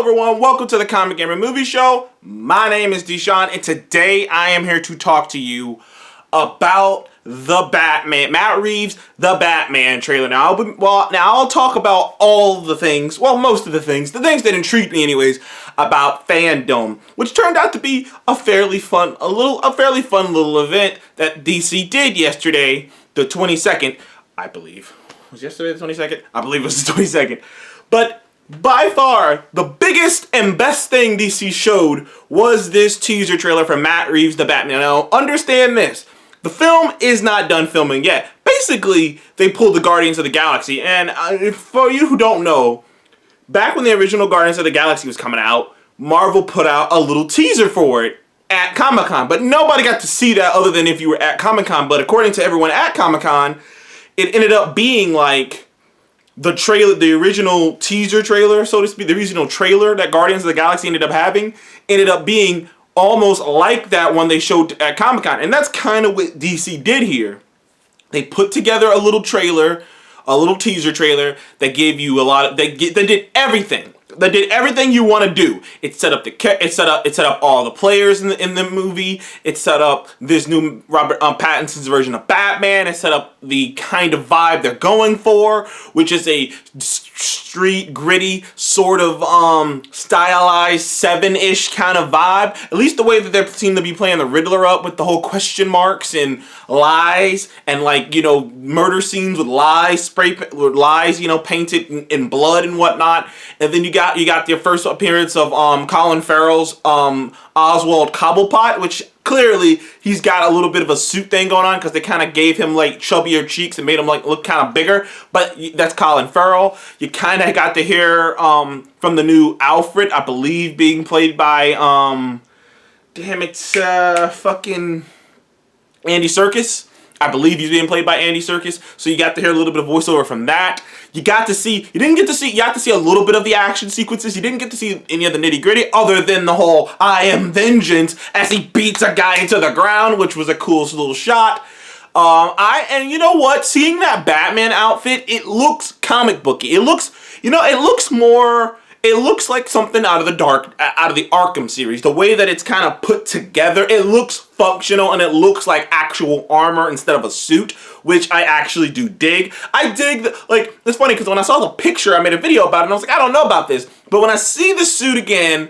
everyone, welcome to the Comic Gamer Movie Show. My name is Deshaun, and today I am here to talk to you about The Batman, Matt Reeves' The Batman trailer. Now, I'll talk about all the things, well, most of the things that intrigued me anyways, about fandom, which turned out to be a fairly fun little event that DC did yesterday, the 22nd, I believe. Was yesterday the 22nd? I believe it was the 22nd. But by far, the biggest and best thing DC showed was this teaser trailer for Matt Reeves' The Batman. Now, understand this. The film is not done filming yet. Basically, they pulled the Guardians of the Galaxy. And for you who don't know, back when the original Guardians of the Galaxy was coming out, Marvel put out a little teaser for it at Comic-Con. But nobody got to see that other than if you were at Comic-Con. But according to everyone at Comic-Con, it ended up being like the trailer, the original teaser trailer, so to speak, the original trailer that Guardians of the Galaxy ended up being almost like that one they showed at Comic-Con. And that's kind of what DC did here. They put together a little trailer, a little teaser trailer that gave you a lot of, they did everything. They did everything you want to do. It set up all the players in the movie. It set up this new Robert Pattinson's version of Batman. It set up the kind of vibe they're going for, which is a street gritty sort of stylized Seven-ish kind of vibe. At least the way that they seem to be playing the Riddler up with the whole question marks and lies and murder scenes with lies painted in blood and whatnot. And then you got the first appearance of Colin Farrell's Oswald Cobblepot, which clearly he's got a little bit of a suit thing going on because they kind of gave him like chubbier cheeks and made him like look kind of bigger. But that's Colin Farrell. You kind of got to hear from the new Alfred, I believe, being played by fucking Andy Serkis. I believe he's being played by Andy Serkis. So you got to hear a little bit of voiceover from that. You got to see a little bit of the action sequences. You didn't get to see any of the nitty gritty other than the whole I am vengeance as he beats a guy into the ground, which was a cool little shot. And you know what? Seeing that Batman outfit, it looks comic booky. It looks like something out of the Arkham series. The way that it's kind of put together, it looks functional and it looks like actual armor instead of a suit, which I actually do dig. I dig it's funny because when I saw the picture, I made a video about it and I was like, I don't know about this. But when I see the suit again,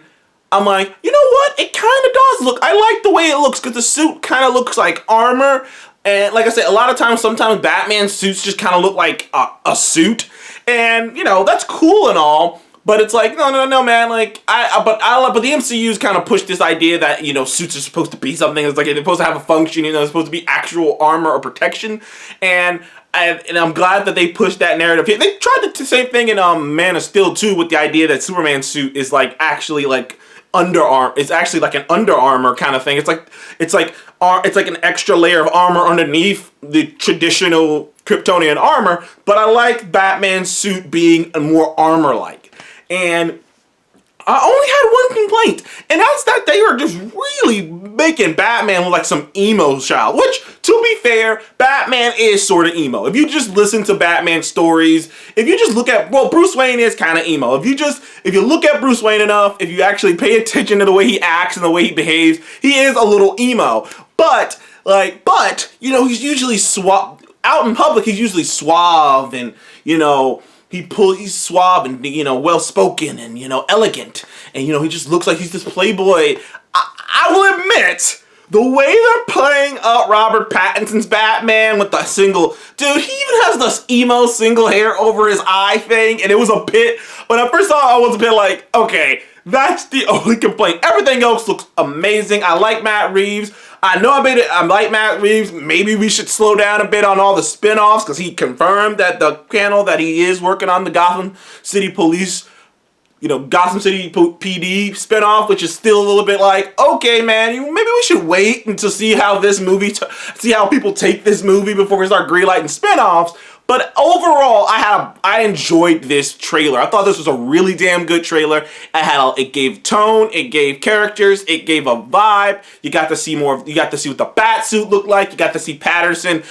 I'm like, you know what? It kind of does look, I like the way it looks because the suit kind of looks like armor. And like I said, a lot of times, sometimes Batman suits just kind of look like a suit. And, that's cool and all. But it's like, no, man. But the MCU's kind of pushed this idea that, suits are supposed to be something. It's like they're supposed to have a function, they're supposed to be actual armor or protection. And I'm glad that they pushed that narrative here. They tried the same thing in Man of Steel too, with the idea that Superman's suit is actually underarm. It's actually like an Under Armour kind of thing. It's like an extra layer of armor underneath the traditional Kryptonian armor. But I like Batman's suit being more armor-like. And I only had one complaint, and that's that they are just really making Batman look like some emo child, which, to be fair, Batman is sort of emo. If you just listen to Batman stories, if you just look at, Bruce Wayne is kind of emo. If you look at Bruce Wayne enough, if you actually pay attention to the way he acts and the way he behaves, he is a little emo. But he's usually out in public, he's usually suave and, he's suave and, well-spoken and, elegant. And, he just looks like he's this playboy. I will admit, the way they're playing up Robert Pattinson's Batman with the single... Dude, he even has this emo single hair over his eye thing. And it was a bit... When I first saw it, I was a bit like, okay, that's the only complaint. Everything else looks amazing. I like Matt Reeves. I like Matt Reeves. Maybe we should slow down a bit on all the spin-offs because he confirmed that the channel that he is working on the Gotham City Police, Gotham City PD spin-off, which is still a little bit like, okay, man, maybe we should wait until see how see how people take this movie before we start greenlighting spin-offs. But overall, I enjoyed this trailer. I thought this was a really damn good trailer. It gave tone, it gave characters, it gave a vibe. You got to see what the bat suit looked like. You got to see Patterson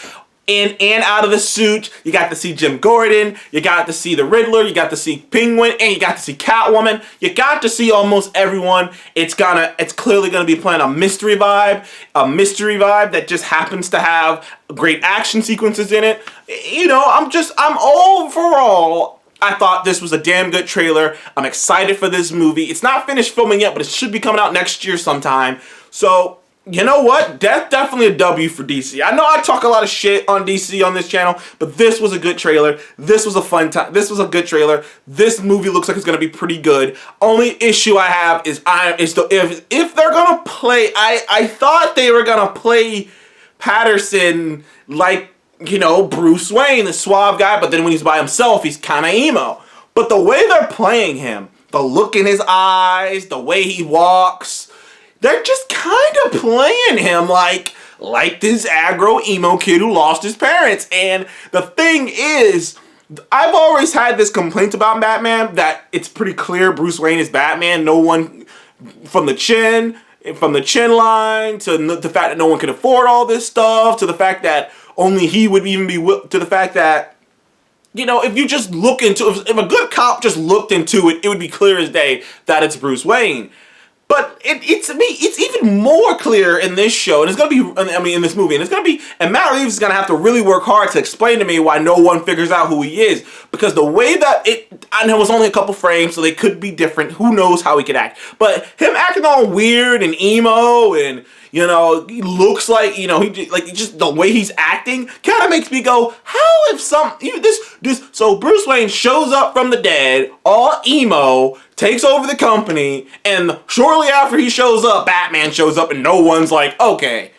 in and out of the suit. You got to see Jim Gordon, you got to see the Riddler, you got to see Penguin, and you got to see Catwoman. You got to see almost everyone. It's clearly gonna be playing a mystery vibe that just happens to have great action sequences in it. You know, I'm overall, I thought this was a damn good trailer. I'm excited for this movie. It's not finished filming yet, but it should be coming out next year sometime. So, you know what? That's definitely a W for DC. I know I talk a lot of shit on DC on this channel, but this was a good trailer. This was a fun time. This was a good trailer. This movie looks like it's gonna be pretty good. Only issue I have is if they're gonna play. I thought they were gonna play Patterson like, you know, Bruce Wayne, the suave guy, but then when he's by himself, he's kind of emo. But the way they're playing him, the look in his eyes, the way he walks, they're just kind of playing him like this aggro emo kid who lost his parents. And the thing is, I've always had this complaint about Batman, that it's pretty clear Bruce Wayne is Batman. No one, from the chin line, to the fact that no one can afford all this stuff, to the fact that only he would even be, to the fact that, you know, if you just look into, if a good cop just looked into it, it would be clear as day that it's Bruce Wayne. But it's even more clear in this show, and it's gonna be, in this movie, and it's gonna be, and Matt Reeves is gonna have to really work hard to explain to me why no one figures out who he is, because the way that I know it was only a couple frames, so they could be different. Who knows how he could act? But him acting all weird and emo, and you know, he looks like, you know, just the way he's acting kind of makes me go, how if so Bruce Wayne shows up from the dead, all emo, takes over the company, and shortly after he shows up, Batman shows up, and no one's like, okay,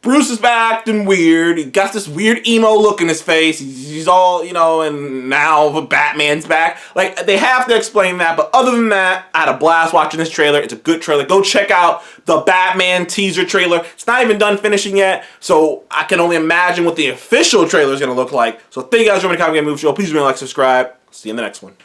Bruce is acting weird. He got this weird emo look in his face. He's all, you know, and now Batman's back. Like, they have to explain that. But other than that, I had a blast watching this trailer. It's a good trailer. Go check out the Batman teaser trailer. It's not even done finishing yet, so I can only imagine what the official trailer is going to look like. So thank you guys for joining the Comic Game Movie Show. Please remember to like, subscribe. See you in the next one.